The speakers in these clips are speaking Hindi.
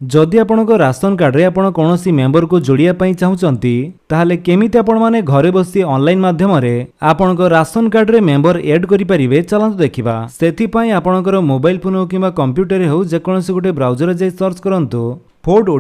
जदि आपणक राशन कार्ड रे आपण कौनसी मेंबर को जोड़िया पई चाहुचंती ताहले केमिति आपण माने घरे बसी ऑनलाइन माध्यम रे आपणक राशन कार्ड रे मेंबर ऐड करि परिबे चलंतु देखिबा। सेथि पई आपणकर मोबाइल फोन हो किबा कंप्यूटर रे हो जे कोनोसी गोटे ब्राउजर जे सर्च करंतु फोर्ड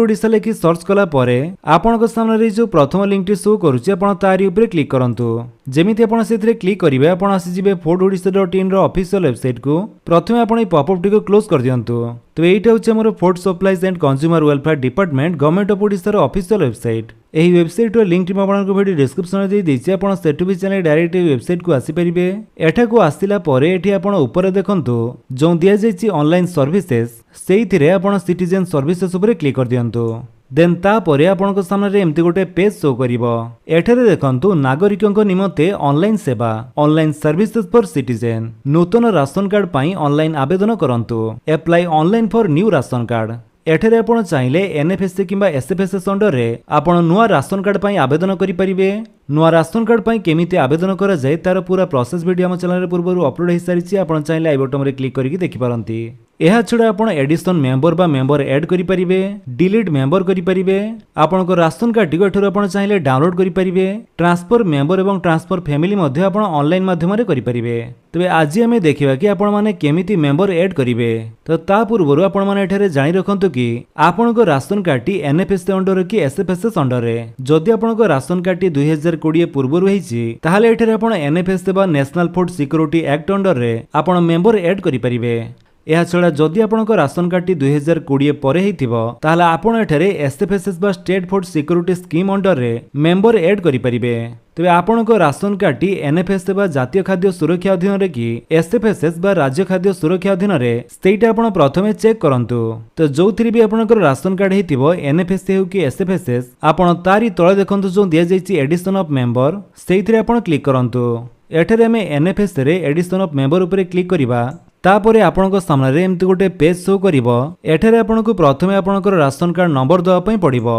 ओडिशा लेखि सर्च कला परे आपणक सामने जो प्रथम लिंक टी शो करूची आपण तारी ऊपर क्लिक करंतु। जेमिति आपण सेथरे क्लिक करिवे आपण आसी जिवे fordodisha.in रो ऑफिशियल वेबसाइट को प्रथमे आपण ए पॉपअप टी को क्लोज कर दियंतु। तो एटा होचे हमर food supplies and consumer welfare department government of Odisha रो ऑफिशियल वेबसाइट। एही वेबसाइट रो लिंक टी म आपनको वीडियो डिस्क्रिप्शन रे दे दिछि आपण सेटु भी चैनल डायरेक्ट वेबसाइट को आसी परिबे। एठा को आसिला परे एठी आपण ऊपर देखंतु जो दिया जायछि ऑनलाइन सर्विसेज सेइथिरे आपण सिटीजन सर्विसेज ऊपर क्लिक कर दियंतु। देन ता परे आपनको सामने एमती गोटे पेज शो करिवो। एठारे देखंतु नागरिकଙ୍କ निमते ऑनलाइन सेवा ऑनलाइन सर्विसेज फॉर सिटीजन नूतन राशन कार्ड पाई ऑनलाइन आवेदन करंतु। Apply online for new ration card एठारे आपण चाहिले एनएफएससी किंबा एसएफएसएस अंडर रे आपण नुआ राशन कार्ड पाई आवेदन करि परिबे। नुआ राशन कार्ड पाई केमिति आवेदन करा जाय तार पूरा प्रोसेस वीडियो हम चैनल रे पूर्वरु अपलोड हे सारिछि। आपण चाहिले आई बटन रे क्लिक करिकि देखि पारंती। एहा छडा आपण एडिशन मेंबर बा मेंबर ऐड करि परिबे डिलीट मेंबर करि परिबे। आपनको राशन कार्ड टिको एठुर आपण चाहिले डाउनलोड करि परिबे। ट्रांसफर मेंबर एवं ट्रांसफर फैमिली मध्ये आपण ऑनलाइन माध्यम रे करि परिबे। तबे आज हमें देखिबा कि आपण माने केमिति मेंबर ऐड करिवे। तो ता पूर्वरु आपण माने एठारे जानि रखंतु कि आपनको राशन कार्ड टी एनएफएससी अंडर कि एसएफएसएस अंडर रे जदि आपनको राशन कार्ड टी 2020 पूर्वरु हेछि ताहाले एठारे आपण एनएफएससी बा national food security act under रे आपण मेंबर ऐड करि परिबे। यह छड़ा जदि आपनको राशन कार्ड टी 2020 परे हेतिबो ताहाले आपण एठारे एसएफएसएस बा state food security scheme under रे मेंबर ऐड करि परिबे। तबे आपनको राशन कार्ड टी एनएफएससी बा जातीय खाद्य सुरक्षा अधीन रे कि एसएफएसएस बा राज्य खाद्य सुरक्षा अधीन रे सेटा आपण प्रथमे चेक करंतु। तो जोथिरि भी आपनको राशन कार्ड हेतिबो एनएफएससी हो कि एसएफएसएस आपण तारी तळे देखंतु जो दिया जायछि एडिशन ऑफ मेंबर सेइथिरे आपण क्लिक करंतु। एठारे हमें एनएफएससी रे एडिशन ऑफ मेंबर ऊपर क्लिक करिबा। तापरे आपनको सामने एमती गोटे पेज शो करिवो। एठारे आपनको प्रथमे आपनकर राशन कार्ड नंबर दवा पई पड़िवो।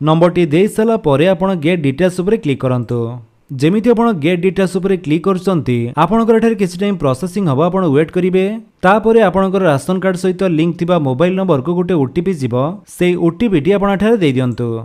नंबर टी देई साला परे आपण गेट डिटेल्स ऊपर क्लिक करंतु। जेमिति आपण गेट डिटेल्स ऊपर क्लिक करछंती आपनकर एठारे किछि टाइम प्रोसेसिंग हबो आपण वेट करिवे। तापरे आपनकर राशन कार्ड सहित लिंक थिबा मोबाइल नंबर को गोटे ओटीपी जिवो। सेई ओटीपी टी आपण एठारे देई दियंतु।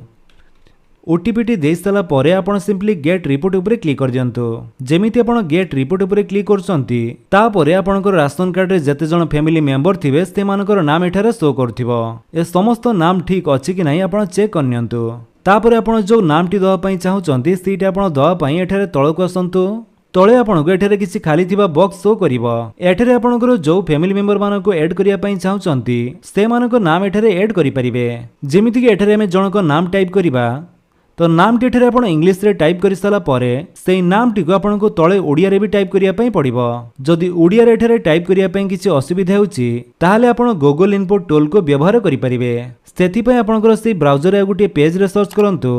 ओटीपी टी देई साला परे आपण सिंपली गेट रिपोर्ट ऊपर क्लिक कर दियंतु। जेमिति आपण गेट रिपोर्ट ऊपर क्लिक करछंती तापरे आपनकर राशन कार्ड रे जते जण फैमिली मेंबर थिबे से मानकर नाम एठारे शो करथिबो। ए समस्त नाम ठीक अछि कि नाही आपण चेक करनियंतु। तापरे आपण जो नाम टी दवा पई चाहुचंती सीटा आपण दवा पई एठारे तळको आसंतु। तळे आपनको एठारे किछि खाली थिबा बॉक्स शो करिवो। एठारे आपनकर जो फैमिली मेंबर मानको ऐड करिया पई चाहुचंती से मानको नाम एठारे ऐड करि परिबे। जेमिति कि एठारे हम जणको नाम टाइप करिबा तो नाम टी आपण इंग्लिश रे टाइप कर साला परे सेई नाम टी को आपण को तळे ओडिया रे भी टाइप करिया पई पड़िबो। जदि ओडिया रे एठारे टाइप करिया पई किछि असुविधा होउची ताहाले आपण गूगल इनपुट टूल को व्यवहार करि परिबे। सेथि पई आपनकर सेई ब्राउजर रे गुटे पेज रे सर्च करंतु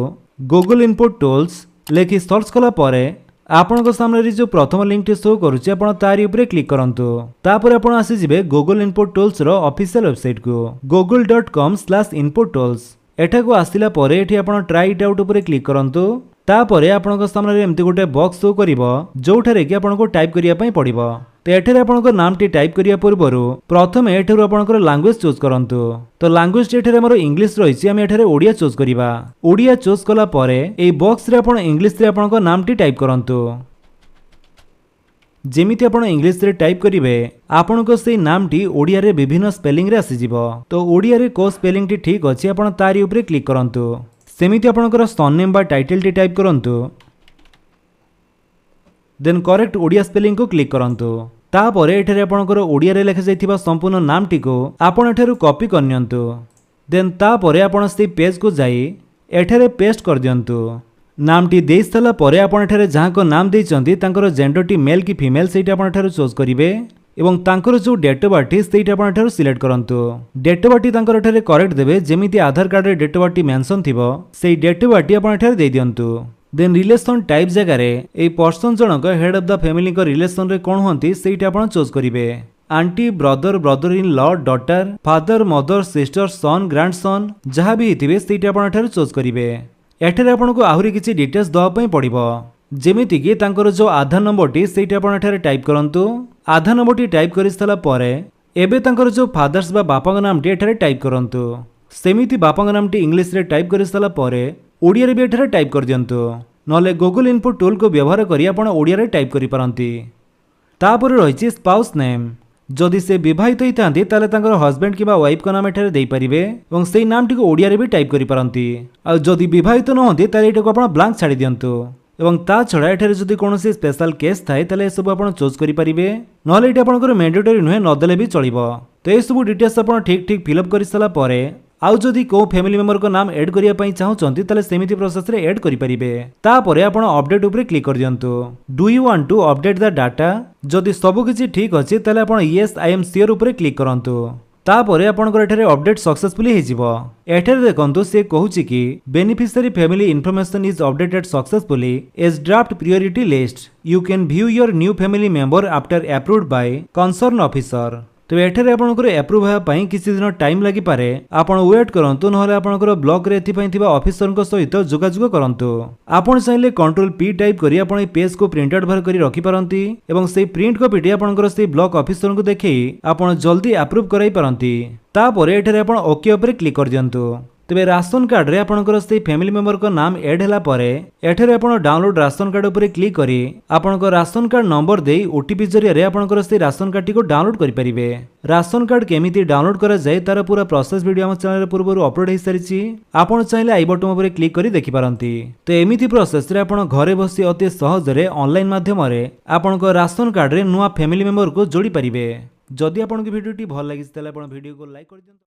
गूगल इनपुट टूल्स लेखि सर्च कला परे आपनको सामने जो प्रथम लिंक टी शो करूची आपण तारी ऊपर क्लिक करंतु। तापर आपण आसी जिवे गूगल इनपुट टूल्स रो ऑफिशियल वेबसाइट को google.com/inputtools। एठा को आसिला परे एठी आपण ट्राई इट आउट ऊपर क्लिक करंतु। तापरे आपनको सामने एमती गोटे बॉक्स शो करिवो जोठारे कि आपनको टाइप करिया पई पड़िवो। तो एठारे आपनको नाम टी टाइप करिया पूर्वरु प्रथमे एठारु आपनकर लैंग्वेज चूज करंतु। तो लैंग्वेज एठारे हमर इंग्लिश रहिछि हम एठारे ओडिया चूज करिवा। ओडिया चूज कला परे ए बॉक्स रे आपण इंग्लिश रे आपनको नाम टी टाइप करंतु। जेमिति आपण इंग्लिश रे टाइप करिवे आपनको से नाम टी ओडिया रे विभिन्न स्पेलिंग रे आसी जिवो। तो ओडिया रे को स्पेलिंग टी ठीक अछि आपण तारी ऊपर क्लिक करंतु। सेमिति आपनकर सरनेम बा टाइटल टी टाइप करंतु। देन करेक्ट ओडिया स्पेलिंग को क्लिक करंतु। तापरे एठारे आपनकर ओडिया रे लिखा जायथिबा संपूर्ण नाम टी को आपण एठारु कॉपी करनियंतु। देन तापरे आपण से पेज को जाई एठारे पेस्ट कर दियंतु। नाम टी देई साला परे आपण एठारे जहां को नाम देइचंती तांकर जेंडर टी मेल की फीमेल सेटा आपण एठारे चूज करिवे एवं तांकर जो डेट ऑफ बर्थ सेटा आपण एठारे सिलेक्ट करंतु। डेट ऑफ बर्थ तांकर एठारे करेक्ट देबे जेमिति आधार कार्ड रे डेट ऑफ बर्थ मेंशन थिबो सेई डेट ऑफ बर्थ आपण एठारे देइ दियंतु। देन रिलेशन टाइप जगह रे ए पर्सन जनक हेड ऑफ द फैमिली को रिलेशन रे कोन होंती सेटा आपण चूज करिवे। Aunty brother brother in law daughter father mother sister son grandson जहां भी हिथिबे सेटा आपण एठारे चूज करिवे। एठारे आपनको आहुरी किछि डिटेल्स दवा पई पड़िबो। जेमिति कि तांकर जो आधार नंबर टी सेटा आपण एठारे टाइप करंतु। आधार नंबर टी टाइप करि साला परे एबे तांकर जो फादर्स बा बापा नामटी एठारे टाइप करंतु सेमिति बापा नामटी इंग्लिश रे टाइप कर सारा परे ओडिया रे भी एठारे टाइप कर दियंतु नले गूगल इनपुट टूल को व्यवहार करी आपण ओडिया रे टाइप करि पारंती। तापर रहिछि स्पाउस नेम जदि से विवाहित होइतांती ताले तांकर हस्बैंड किबा वाइफ को नाम एठारे देई परिबे एवं सेही नामटी को ओडिया रे भी टाइप करि पारंती। आ जदि विवाहित न होंती ताले एटाको आपण ब्लैंक छाडी दियंतु एवं ता छड़ा एठारे जदि कोनोसी स्पेशल केस थाए ताले ए सब आपण चूज करि परिबे नले एटा आपणकर मैंडेटरी नुहे नदेले भी चलिबो। तो ए सब डिटेल्स आपण ठीक फिलअप करि सला परे आउ जदि को फैमिली मेंबर को नाम ऐड करिया पई चाहउचंती ताले सेमिति प्रोसेस रे ऐड करि परिबे। तापरे आपण अपडेट ऊपर क्लिक कर दियंतु। Do you want to update the data जदि सब किछि ठीक अछि ताले आपण यस आई एम श्योर ऊपर क्लिक करंतु। तापरे आपणकर एठारे अपडेट सक्सेसफुली हेजिबो। एठारे देखंतु से कहूछि कि beneficiary family information is updated successfully as draft priority list you can view your new family member after approved by concern officer. तो एठारे आपणकर अप्रूव होया पई किछि दिन टाइम लागि पारे आपण वेट करंतु नहले आपणकर ब्लॉक रे एथि पई थिबा ऑफिसर को सहित जोगाजोग करंतु। आपण चाहिले कंट्रोल पी टाइप करी आपण ए पेज को प्रिंट आउट भर करी रखि पारंती एवं सेही प्रिंट कॉपीटी आपणकर सेही ब्लॉक ऑफिसर को देखै आपण जल्दी अप्रूव कराई पारंती। तापरे एठारे आपण ओके ऊपर क्लिक कर दियंतु। तेबे राशन कार्ड रे आपणकर से फैमिली मेंबर को नाम ऐड हैला परे एठारे आपण डाउनलोड राशन कार्ड ऊपर क्लिक करी आपणकर राशन कार्ड नंबर देई ओटीपी जरिया रे आपणकर से राशन कार्ड को डाउनलोड करि परिबे। राशन कार्ड केमिति डाउनलोड करा जाय तार पूरा प्रोसेस वीडियो हम चैनल रे पूर्वरु अपलोड हे सारिछि आपण चाहिले आई बटन ऊपर क्लिक करी देखि पारंती। तो एमिति प्रोसेस रे आपण घरे बसी अति सहज रे ऑनलाइन माध्यम रे आपणकर राशन कार्ड रे नुवा फैमिली मेंबर को जोड़ी परिबे। जदि आपन के वीडियोटी भल लागिस ताले आपण वीडियो को लाइक कर दियंतु।